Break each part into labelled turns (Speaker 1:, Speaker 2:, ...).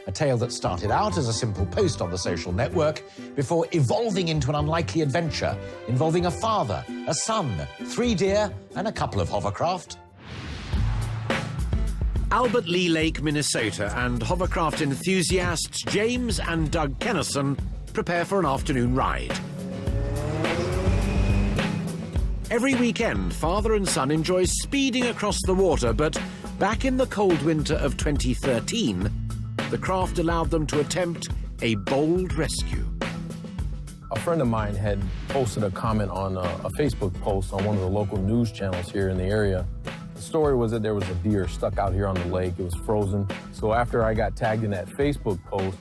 Speaker 1: a tale that started out as a simple post on the social network before evolving into an unlikely adventure involving a father, a son, 3 deer and a couple of hovercraft. Albert Lee Lake, Minnesota, and hovercraft enthusiasts James and Doug Kennison prepare for an afternoon ride. Every weekend, father and son enjoy speeding across the water, but back in the cold winter of 2013, the craft allowed them to attempt a bold rescue.
Speaker 2: A friend of mine had posted a comment on a Facebook post on one of the local news channels here in the area. The story was that there was a deer stuck out here on the lake. It was frozen. So after I got tagged in that Facebook post,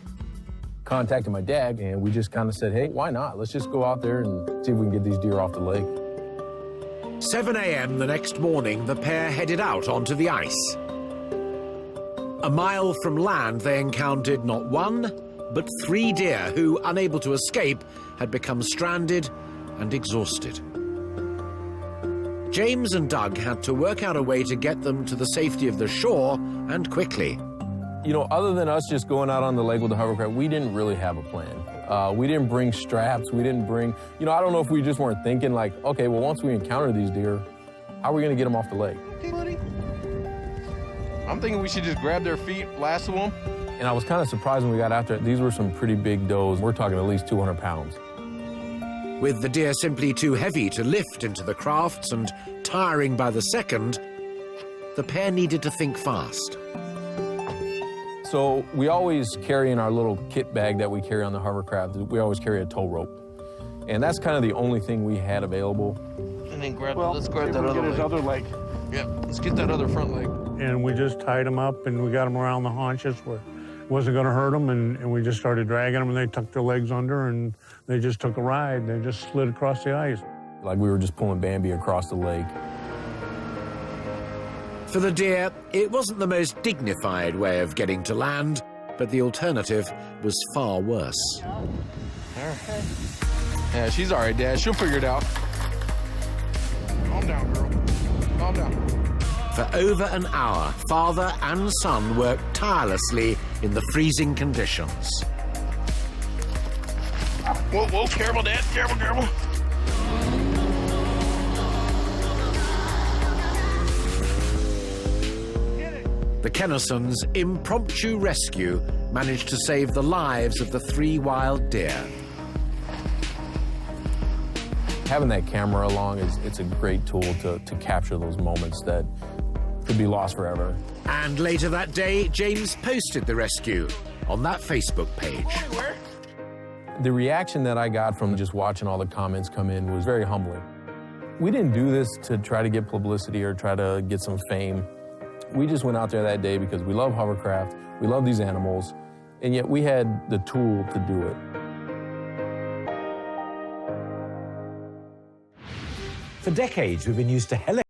Speaker 2: contacted my dad, and we just kind of said, hey, why not? Let's just go out there and see if we can get these deer off the lake.
Speaker 1: 7 a.m. the next morning, the pair headed out onto the ice. A mile from land, they encountered not 1, but 3 deer who, unable to escape, had become stranded and exhausted. James and Doug had to work out a way to get them to the safety of the shore, and quickly.
Speaker 2: You know, other than us just going out on the lake with the hovercraft, we didn't really have a plan. We didn't bring straps, we didn't bring, you know, I don't know if we just weren't thinking like, okay, well, once we encounter these deer, how are we gonna get them off the lake?
Speaker 3: Hey, buddy. I'm thinking we should just grab their feet, lasso them.
Speaker 2: And I was kind of surprised when we got after it. These were some pretty big does. We're talking at least 200 pounds.
Speaker 1: With the deer simply too heavy to lift into the crafts and tiring by the second, the pair needed to think fast.
Speaker 2: So we always carry in our little kit bag that we carry on the hovercraft, we always carry a tow rope. And that's kind of the only thing we had available.
Speaker 3: And then let's grab that other leg. Yeah, let's get that other front leg.
Speaker 4: And we just tied them up and we got them around the haunches where it wasn't going to hurt them, and we just started dragging them, and they tucked their legs under and they just took a ride. They just slid across the ice.
Speaker 2: Like we were just pulling Bambi across the lake.
Speaker 1: For the deer, it wasn't the most dignified way of getting to land, but the alternative was far worse.
Speaker 3: Yeah, she's all right, Dad. She'll figure it out. Calm down, girl. Calm down.
Speaker 1: For over an hour, father and son worked tirelessly in the freezing conditions.
Speaker 3: Whoa, whoa, careful, Dad. Careful, careful.
Speaker 1: The Kennisons' impromptu rescue managed to save the lives of the 3 wild deer.
Speaker 2: Having that camera along it's a great tool to capture those moments that could be lost forever.
Speaker 1: And later that day, James posted the rescue on that Facebook page.
Speaker 2: The reaction that I got from just watching all the comments come in was very humbling. We didn't do this to try to get publicity or try to get some fame. We just went out there that day because we love hovercraft, we love these animals, and yet we had the tool to do it.
Speaker 1: For decades, we've been used to helicopters